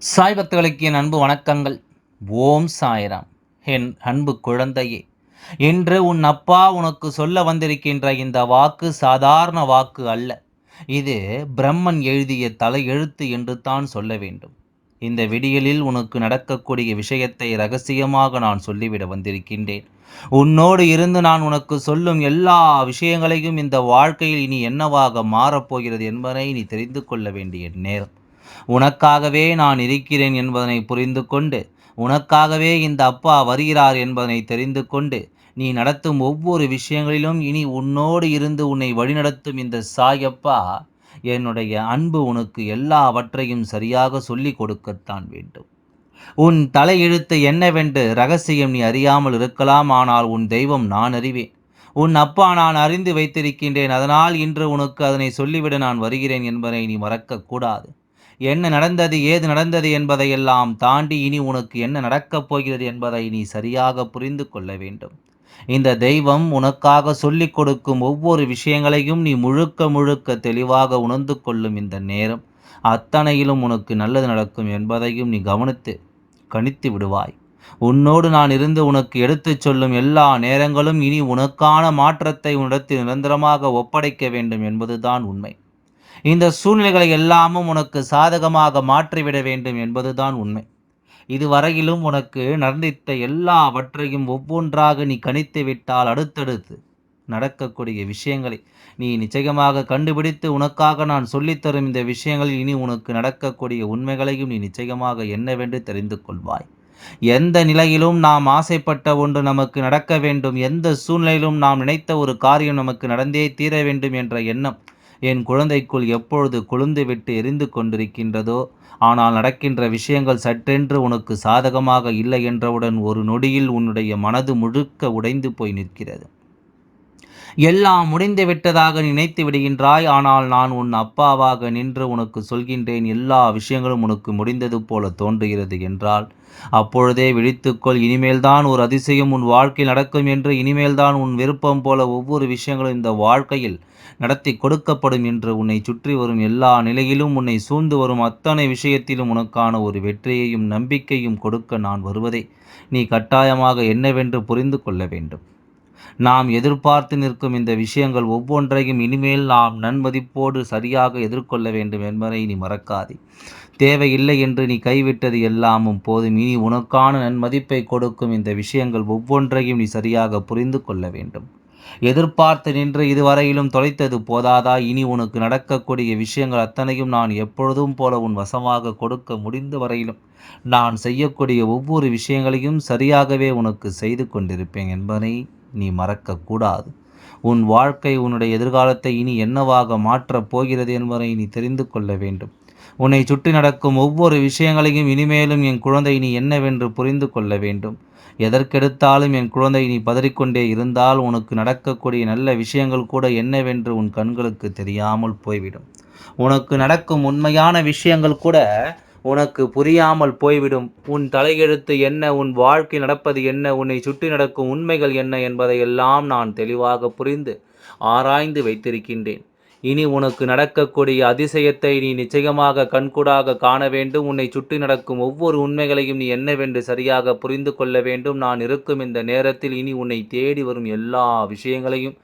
சாய் பக்தர்களுக்கு என் அன்பு வணக்கங்கள். ஓம் சாய்ராம். என் அன்பு குழந்தையே, இன்று உன் அப்பா உனக்கு சொல்ல வந்திருக்கின்ற இந்த வாக்கு சாதாரண வாக்கு அல்ல. இது பிரம்மன் எழுதிய தலையெழுத்து என்று தான் சொல்ல வேண்டும். இந்த விடியலில் உனக்கு நடக்கக்கூடிய விஷயத்தை ரகசியமாக நான் சொல்லிவிட வந்திருக்கின்றேன். உன்னோடு இருந்து நான் உனக்கு சொல்லும் எல்லா விஷயங்களையும் இந்த வாழ்க்கையில் இனி என்னவாக மாறப்போகிறது என்பதை நீ தெரிந்து கொள்ள வேண்டிய நேரம். உனக்காகவே நான் இருக்கிறேன் என்பதனை புரிந்து கொண்டு, உனக்காகவே இந்த அப்பா வருகிறார் என்பதனை தெரிந்து கொண்டு, நீ நடத்தும் ஒவ்வொரு விஷயங்களிலும் இனி உன்னோடு இருந்து உன்னை வழிநடத்தும் இந்த சாயப்பா, என்னுடைய அன்பு உனக்கு எல்லாவற்றையும் சரியாக சொல்லிக் கொடுக்கத்தான் வேண்டும். உன் தலையெழுத்து என்னவென்று ரகசியம் நீ அறியாமல் இருக்கலாம். ஆனால் உன் தெய்வம் நான் அறிவேன். உன் அப்பா நான் அறிந்து வைத்திருக்கின்றேன். அதனால் இன்று உனக்கு அதனை சொல்லிவிட நான் வருகிறேன் என்பதை நீ மறக்கக்கூடாது. என்ன நடந்தது, ஏது நடந்தது என்பதையெல்லாம் தாண்டி இனி உனக்கு என்ன நடக்கப் போகிறது என்பதை நீ சரியாக புரிந்து கொள்ள வேண்டும். இந்த தெய்வம் உனக்காக சொல்லிக் கொடுக்கும் ஒவ்வொரு விஷயங்களையும் நீ முழுக்க முழுக்க தெளிவாக உணர்ந்து கொள்ளும் இந்த நேரம் அத்தனையிலும் உனக்கு நல்லது நடக்கும் என்பதையும் நீ கணித்து விடுவாய். உன்னோடு நான் இருந்து உனக்கு எடுத்துச் சொல்லும் எல்லா நேரங்களும் இனி உனக்கான மாற்றத்தை உன்னிடத்தில் நிரந்தரமாக ஒப்படைக்க வேண்டும் என்பதுதான் உண்மை. இந்த சூழ்நிலைகளை எல்லாமும் உனக்கு சாதகமாக மாற்றிவிட வேண்டும் என்பதுதான் உண்மை. இதுவரையிலும் உனக்கு நடந்தித்த எல்லாவற்றையும் ஒவ்வொன்றாக நீ கணித்து விட்டால் அடுத்தடுத்து நடக்கக்கூடிய விஷயங்களை நீ நிச்சயமாக கண்டுபிடித்து உனக்காக நான் சொல்லித்தரும் இந்த விஷயங்களில் இனி உனக்கு நடக்கக்கூடிய உண்மைகளையும் நீ நிச்சயமாக என்னவென்று தெரிந்து கொள்வாய். எந்த நிலையிலும் நாம் ஆசைப்பட்ட ஒன்று நமக்கு நடக்க வேண்டும், எந்த சூழ்நிலையிலும் நாம் நினைத்த ஒரு காரியம் நமக்கு நடந்தே தீர வேண்டும் என்ற எண்ணம் என் குழந்தைக்குள் எப்பொழுது கொழுந்துவிட்டு எரிந்து கொண்டிருக்கின்றதோ, ஆனால் நடக்கின்ற விஷயங்கள் சட்டென்று உனக்கு சாதகமாக இல்லை என்றவுடன் ஒரு நொடியில் உன்னுடைய மனது முழுக்க உடைந்து போய் நிற்கிறது. எல்லாம் முடிந்து விட்டதாக நினைத்து விடுகின்றாய். ஆனால் நான் உன் அப்பாவாக நின்று உனக்கு சொல்கின்றேன், எல்லா விஷயங்களும் உனக்கு முடிந்தது போல தோன்றுகிறது என்றால் அப்பொழுதே விழித்துக்கொள். இனிமேல்தான் ஒரு அதிசயம் உன் வாழ்க்கையில் நடக்கும் என்று, இனிமேல்தான் உன் விருப்பம் போல ஒவ்வொரு விஷயங்களும் இந்த வாழ்க்கையில் நடத்தி கொடுக்கப்படும் என்று, உன்னை சுற்றி வரும் எல்லா நிலையிலும் உன்னை சூழ்ந்து வரும் அத்தனை விஷயத்திலும் உனக்கான ஒரு வெற்றியையும் நம்பிக்கையும் கொடுக்க நான் வருவதை நீ கட்டாயமாக என்னவென்று புரிந்து கொள்ள வேண்டும். நாம் எதிர்பார்த்து நிற்கும் இந்த விஷயங்கள் ஒவ்வொன்றையும் இனிமேல் நாம் நன்மதிப்போடு சரியாக எதிர்கொள்ள வேண்டும் என்பதை நீ மறக்காதே. தேவையில்லை என்று நீ கைவிட்டது எல்லாமும் போதும். இனி உனக்கான நன்மதிப்பை கொடுக்கும் இந்த விஷயங்கள் ஒவ்வொன்றையும் நீ சரியாக புரிந்து கொள்ள வேண்டும். எதிர்பார்த்து நின்று இதுவரையிலும் தொலைத்தது போதாதா? இனி உனக்கு நடக்கக்கூடிய விஷயங்கள் அத்தனையும் நான் எப்பொழுதும் போல உன் வசமாக கொடுக்க முடிந்த வரையிலும் நான் செய்யக்கூடிய ஒவ்வொரு விஷயங்களையும் சரியாகவே உனக்கு செய்து கொண்டிருப்பேன் என்பதை நீ மறக்கக்கூடாது. உன் வாழ்க்கை, உன்னுடைய எதிர்காலத்தை இனி என்னவாக மாற்றப் போகிறது என்பதை நீ தெரிந்து கொள்ள வேண்டும். உன்னை சுற்றி நடக்கும் ஒவ்வொரு விஷயங்களையும் இனிமேலும் என் குழந்தை நீ என்னவென்று புரிந்து கொள்ள வேண்டும். எதற்கெடுத்தாலும் என் குழந்தை நீ பதறிக்கொண்டே இருந்தால் உனக்கு நடக்கக்கூடிய நல்ல விஷயங்கள் கூட என்னவென்று உன் கண்களுக்கு தெரியாமல் போய்விடும். உனக்கு நடக்கும் உண்மையான விஷயங்கள் கூட உனக்கு புரியாமல் போய்விடும். உன் தலையெழுத்து என்ன, உன் வாழ்க்கை நடப்பது என்ன, உன்னை சுற்றி நடக்கும் உண்மைகள் என்ன என்பதையெல்லாம் நான் தெளிவாக புரிந்து ஆராய்ந்து வைத்திருக்கின்றேன். இனி உனக்கு நடக்கக்கூடிய அதிசயத்தை நீ நிச்சயமாக கண்கூடாக காண வேண்டும். உன்னை சுற்றி நடக்கும் ஒவ்வொரு உண்மைகளையும் நீ என்னவென்று சரியாக புரிந்து கொள்ள வேண்டும். நான் இருக்கும் இந்த நேரத்தில் இனி உன்னை தேடி வரும் எல்லா விஷயங்களையும்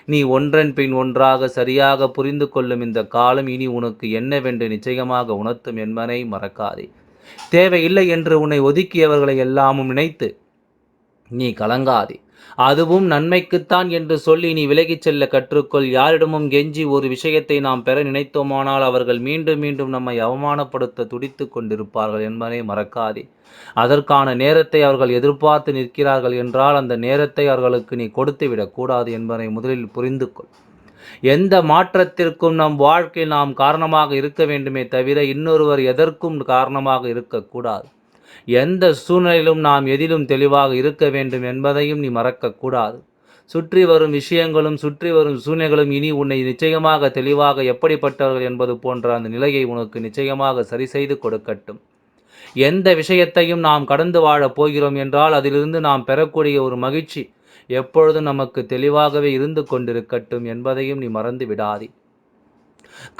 நீ ஒன்றன் பின் ஒன்றாக சரியாக புரிந்து கொள்ளும் இந்த காலம் இனி உனக்கு என்னவென்று நிச்சயமாக உணர்த்தும் என்பதை மறக்காதே. தேவையில்லை என்று உன்னை ஒதுக்கியவர்களை எல்லாமும் நினைத்து நீ கலங்காதே. அதுவும் நன்மைக்குத்தான் என்று சொல்லி நீ விலகிச் செல்ல கற்றுக்கொள். யாரிடமும் கெஞ்சி ஒரு விஷயத்தை நாம் பெற நினைத்தோமானால் அவர்கள் மீண்டும் மீண்டும் நம்மை அவமானப்படுத்த துடித்து கொண்டிருப்பார்கள் என்பதை மறக்காதே. அதற்கான நேரத்தை அவர்கள் எதிர்பார்த்து நிற்கிறார்கள் என்றால் அந்த நேரத்தை அவர்களுக்கு நீ கொடுத்து விடக்கூடாது என்பதை முதலில் புரிந்து கொள். எந்த மாற்றத்திற்கும் நம் வாழ்க்கையில் நாம் காரணமாக இருக்க வேண்டுமே தவிர இன்னொருவர் எதற்கும் காரணமாக இருக்கக்கூடாது. எந்த சூழ்நிலையிலும் நாம் எதிலும் தெளிவாக இருக்க வேண்டும் என்பதையும் நீ மறக்கக்கூடாது. சுற்றி வரும் விஷயங்களும் சுற்றி வரும் சூழ்நிலைகளும் இனி உன்னை நிச்சயமாக தெளிவாக எப்படிப்பட்டவர்கள் என்பது போன்ற அந்த நிலையை உனக்கு நிச்சயமாக சரி செய்து கொடுக்கட்டும். எந்த விஷயத்தையும் நாம் கடந்து வாழப் போகிறோம் என்றால் அதிலிருந்து நாம் பெறக்கூடிய ஒரு மகிழ்ச்சி எப்பொழுதும் நமக்கு தெளிவாகவே இருந்து கொண்டிருக்கட்டும் என்பதையும் நீ மறந்து விடாதே.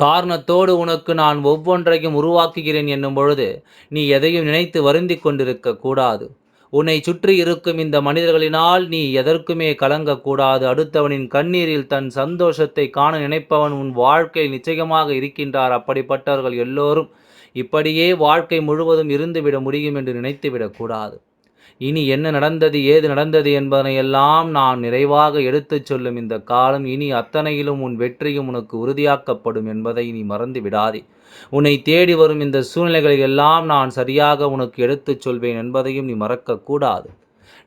காரணத்தோடு உனக்கு நான் ஒவ்வொன்றையும் உருவாக்குகிறேன் என்னும் பொழுது நீ எதையும் நினைத்து வருந்திக் கொண்டிருக்க கூடாது. உன்னை சுற்றி இருக்கும் இந்த மனிதர்களினால் நீ எதற்குமே கலங்கக்கூடாது. அடுத்தவனின் கண்ணீரில் தன் சந்தோஷத்தை காண நினைப்பவன் உன் வாழ்க்கையில் நிச்சயமாக இருக்கின்றார். அப்படிப்பட்டவர்கள் எல்லோரும் இப்படியே வாழ்க்கை முழுவதும் இருந்துவிட முடியும் என்று நினைத்துவிடக்கூடாது. இனி என்ன நடந்தது, ஏது நடந்தது என்பதனையெல்லாம் நான் நிறைவாக எடுத்துச் சொல்லும் இந்த காலம் இனி அத்தனையிலும் உன் வெற்றியும் உனக்கு உறுதியாக்கப்படும் என்பதை நீ மறந்து விடாதே. உன்னை தேடி வரும் இந்த சூழ்நிலைகளை எல்லாம் நான் சரியாக உனக்கு எடுத்துச் சொல்வேன் என்பதையும் நீ மறக்கக்கூடாது.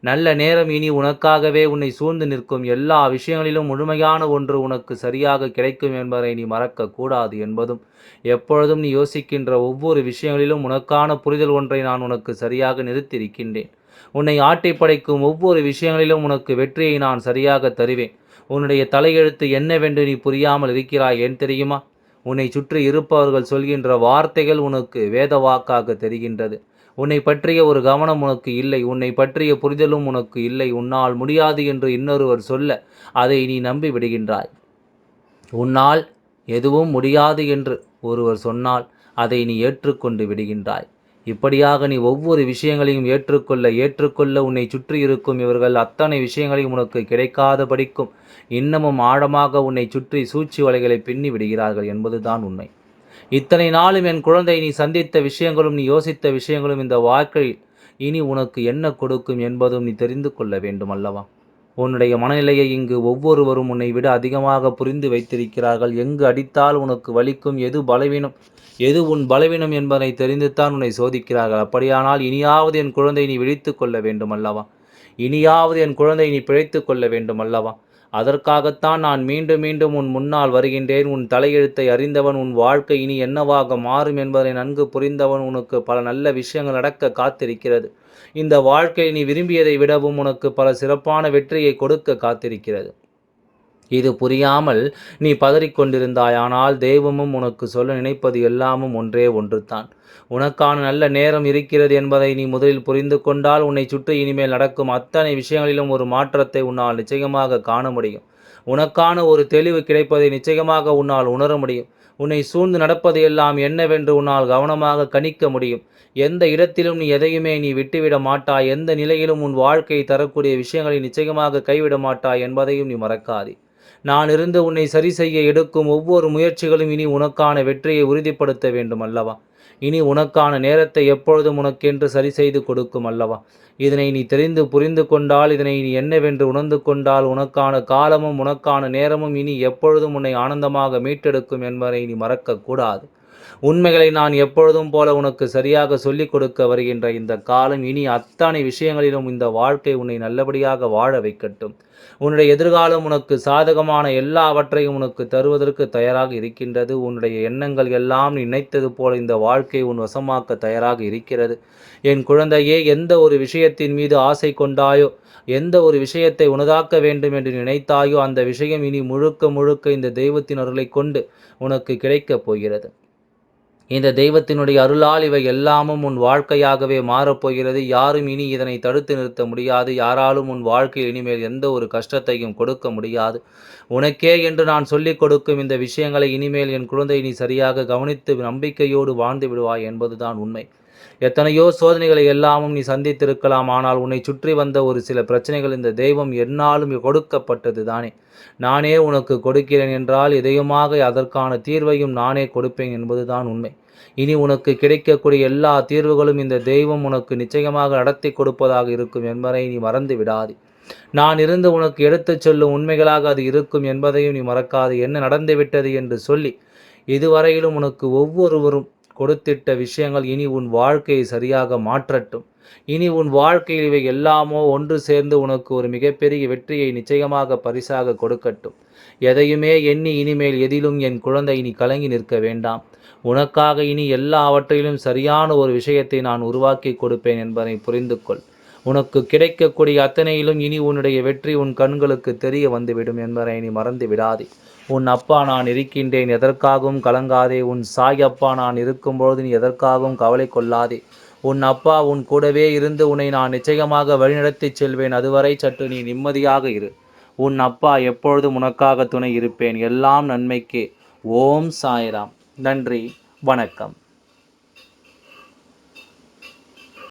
நல்ல நேரம் இனி உனக்காகவே உன்னை சூழ்ந்து நிற்கும். எல்லா விஷயங்களிலும் முழுமையான ஒன்று உனக்கு சரியாக கிடைக்கும் என்பதை நீ மறக்கக்கூடாது என்பதும், எப்பொழுதும் நீ யோசிக்கின்ற ஒவ்வொரு விஷயங்களிலும் உனக்கான புரிதல் ஒன்றை நான் உனக்கு சரியாக நிறுத்தியிருக்கின்றேன். உன்னை ஆட்டி படைக்கும் ஒவ்வொரு விஷயங்களிலும் உனக்கு வெற்றியை நான் சரியாக தருவேன். உன்னுடைய தலையெழுத்து என்னவென்று நீ புரியாமல் இருக்கிறாய். ஏன் தெரியுமா? உன்னை சுற்றி இருப்பவர்கள் சொல்கின்ற வார்த்தைகள் உனக்கு வேத வாக்காக தெரிகின்றது. உன்னை பற்றிய ஒரு கவனம் உனக்கு இல்லை. உன்னை பற்றிய புரிதலும் உனக்கு இல்லை. உன்னால் முடியாது என்று இன்னொருவர் சொல்ல அதை நீ நம்பி விடுகின்றாய். உன்னால் எதுவும் முடியாது என்று ஒருவர் சொன்னால் அதை நீ ஏற்றுக்கொண்டு விடுகின்றாய். இப்படியாக நீ ஒவ்வொரு விஷயங்களையும் ஏற்றுக்கொள்ள உன்னை சுற்றி இருக்கும் இவர்கள் அத்தனை விஷயங்களையும் உனக்கு கிடைக்காத படிக்கும் இன்னமும் ஆழமாக உன்னை சுற்றி சூழ்ச்சி வலைகளை பின்னி விடுகிறார்கள் என்பதுதான் உண்மை. இத்தனை நாளும் என் குழந்தை நீ சந்தித்த விஷயங்களும் நீ யோசித்த விஷயங்களும் இந்த வாழ்க்கையில் இனி உனக்கு என்ன கொடுக்கும் என்பதும் நீ தெரிந்து கொள்ள வேண்டும் அல்லவா? உன்னுடைய மனநிலையை இங்கு ஒவ்வொருவரும் உன்னை விட அதிகமாக புரிந்து வைத்திருக்கிறார்கள். எங்கு அடித்தால் உனக்கு வலிக்கும், எது பலவீனம், எது உன் பலவீனம் என்பதை தெரிந்துத்தான் உன்னை சோதிக்கிறார்கள். அப்படியானால் இனியாவது என் குழந்தை நீ விழித்து கொள்ள வேண்டும் அல்லவா? இனியாவது என் குழந்தை நீ பிழைத்து கொள்ள வேண்டும் அல்லவா? அதற்காகத்தான் நான் மீண்டும் மீண்டும் உன் முன்னால் வருகின்றேன். உன் தலையெழுத்தை அறிந்தவன், உன் வாழ்க்கை இனி என்னவாக மாறும் என்பதை நன்கு புரிந்தவன், உனக்கு பல நல்ல விஷயங்கள் நடக்க காத்திருக்கிறது. இந்த வாழ்க்கை நீ விரும்பியதை விடவும் உனக்கு பல சிறப்பான வெற்றியை கொடுக்க காத்திருக்கிறது. இது புரியாமல் நீ பதறிக்கொண்டிருந்தாய். ஆனால் தெய்வமும் உனக்கு சொல்ல நினைப்பது எல்லாமும் ஒன்றே ஒன்றுதான். உனக்கான நல்ல நேரம் இருக்கிறது என்பதை நீ முதலில் புரிந்து கொண்டால் உன்னை சுற்றி இனிமேல் நடக்கும் அத்தனை விஷயங்களிலும் ஒரு மாற்றத்தை உன்னால் நிச்சயமாக காண முடியும். உனக்கான ஒரு தெளிவு கிடைப்பதை நிச்சயமாக உன்னால் உணர முடியும். உன்னை சூழ்ந்து நடப்பது எல்லாம் என்னவென்று உன்னால் கவனமாக கணிக்க முடியும். எந்த இடத்திலும் நீ எதையுமே நீ விட்டுவிட மாட்டாய். எந்த நிலையிலும் உன் வாழ்க்கையை தரக்கூடிய விஷயங்களை நிச்சயமாக கைவிட மாட்டாய் என்பதையும் நீ மறக்காதே. நான் இருந்து உன்னை சரி செய்ய எடுக்கும் ஒவ்வொரு முயற்சிகளும் இனி உனக்கான வெற்றியை உறுதிப்படுத்த வேண்டும் அல்லவா? இனி உனக்கான நேரத்தை எப்பொழுதும் உனக்கென்று சரி செய்து கொடுக்கும் அல்லவா? இதனை நீ தெரிந்து புரிந்து கொண்டால், இதனை நீ என்னவென்று உணர்ந்து கொண்டால், உனக்கான காலமும் உனக்கான நேரமும் இனி எப்பொழுதும் உன்னை ஆனந்தமாக மீட்டெடுக்கும் என்பதை நீ மறக்கக்கூடாது. உண்மைகளை நான் எப்பொழுதும் போல உனக்கு சரியாக சொல்லிக் கொடுக்க வருகின்ற இந்த காலம் இனி அத்தனை விஷயங்களிலும் இந்த வாழ்க்கை உன்னை நல்லபடியாக வாழ வைக்கட்டும். உன்னுடைய எதிர்காலம் உனக்கு சாதகமான எல்லாவற்றையும் உனக்கு தருவதற்கு தயாராக இருக்கின்றது. உன்னுடைய எண்ணங்கள் எல்லாம் நீ நினைத்தது போல இந்த வாழ்க்கை உன் வசமாக்க தயாராக இருக்கிறது. என் குழந்தையே, எந்த ஒரு விஷயத்தின் மீது ஆசை கொண்டாயோ, எந்த ஒரு விஷயத்தை உனதாக்க வேண்டும் என்று நினைத்தாயோ, அந்த விஷயம் இனி முழுக்க முழுக்க இந்த தெய்வத்தின் அருளை கொண்டு உனக்கு கிடைக்கப் போகிறது. இந்த தெய்வத்தினுடைய அருளால் இவை எல்லாமும் உன் வாழ்க்கையாகவே மாறப்போகிறது. யாரும் இனி இதனை தடுத்து நிறுத்த முடியாது. யாராலும் உன் வாழ்க்கையில் இனிமேல் எந்த ஒரு கஷ்டத்தையும் கொடுக்க முடியாது. உனக்கே என்று நான் சொல்லிக் கொடுக்கும் இந்த விஷயங்களை இனிமேல் என் குழந்தை நீ சரியாக கவனித்து நம்பிக்கையோடு வாழ்ந்து விடுவாய் என்பதுதான் உண்மை. எத்தனையோ சோதனைகளை எல்லாமும் நீ சந்தித்திருக்கலாம். ஆனால் உன்னை சுற்றி வந்த ஒரு சில பிரச்சனைகள் இந்த தெய்வம் என்னாலும் கொடுக்கப்பட்டது தானே. நானே உனக்கு கொடுக்கிறேன் என்றால் இதயமாக அதற்கான தீர்வையும் நானே கொடுப்பேன் என்பதுதான் உண்மை. இனி உனக்கு கிடைக்கக்கூடிய எல்லா தீர்வுகளும் இந்த தெய்வம் உனக்கு நிச்சயமாக நடத்தி கொடுப்பதாக இருக்கும் என்பதை நீ மறந்து விடாதே. நான் இருந்து உனக்கு எடுத்துச் சொல்லும் உண்மைகளாக அது இருக்கும் என்பதையும் நீ மறக்காது. என்ன நடந்துவிட்டது என்று சொல்லி இதுவரையிலும் உனக்கு ஒவ்வொருவரும் கொடுத்திட்ட விஷயங்கள் இனி உன் வாழ்க்கையை சரியாக மாற்றட்டும். இனி உன் வாழ்க்கையில் இவை எல்லாமோ ஒன்று சேர்ந்து உனக்கு ஒரு மிகப்பெரிய வெற்றியை நிச்சயமாக பரிசாக கொடுக்கட்டும். எதையுமே எண்ணி இனிமேல் எதிலும் என் குழந்தை இனி கலங்கி நிற்க வேண்டாம். உனக்காக இனி எல்லாவற்றிலும் சரியான ஒரு விஷயத்தை நான் உருவாக்கி கொடுப்பேன் என்பதை புரிந்து கொள். உனக்கு கிடைக்கக்கூடிய அத்தனையிலும் இனி உன்னுடைய வெற்றி உன் கண்களுக்கு தெரிய வந்துவிடும் என்பதை நீ மறந்து விடாதே. உன் அப்பா நான் இருக்கின்றேன், எதற்காகவும் கலங்காதே. உன் சாய் அப்பா நான் இருக்கும்பொழுது நீ எதற்காகவும் கவலை கொள்ளாதே. உன் அப்பா உன் கூடவே இருந்து உன்னை நான் நிச்சயமாக வழிநடத்தி செல்வேன். அதுவரை சற்று நீ நிம்மதியாக இரு. உன் அப்பா எப்பொழுதும் உனக்காக துணை இருப்பேன். எல்லாம் நன்மைக்கே. ஓம் சாய்ராம். நன்றி, வணக்கம்.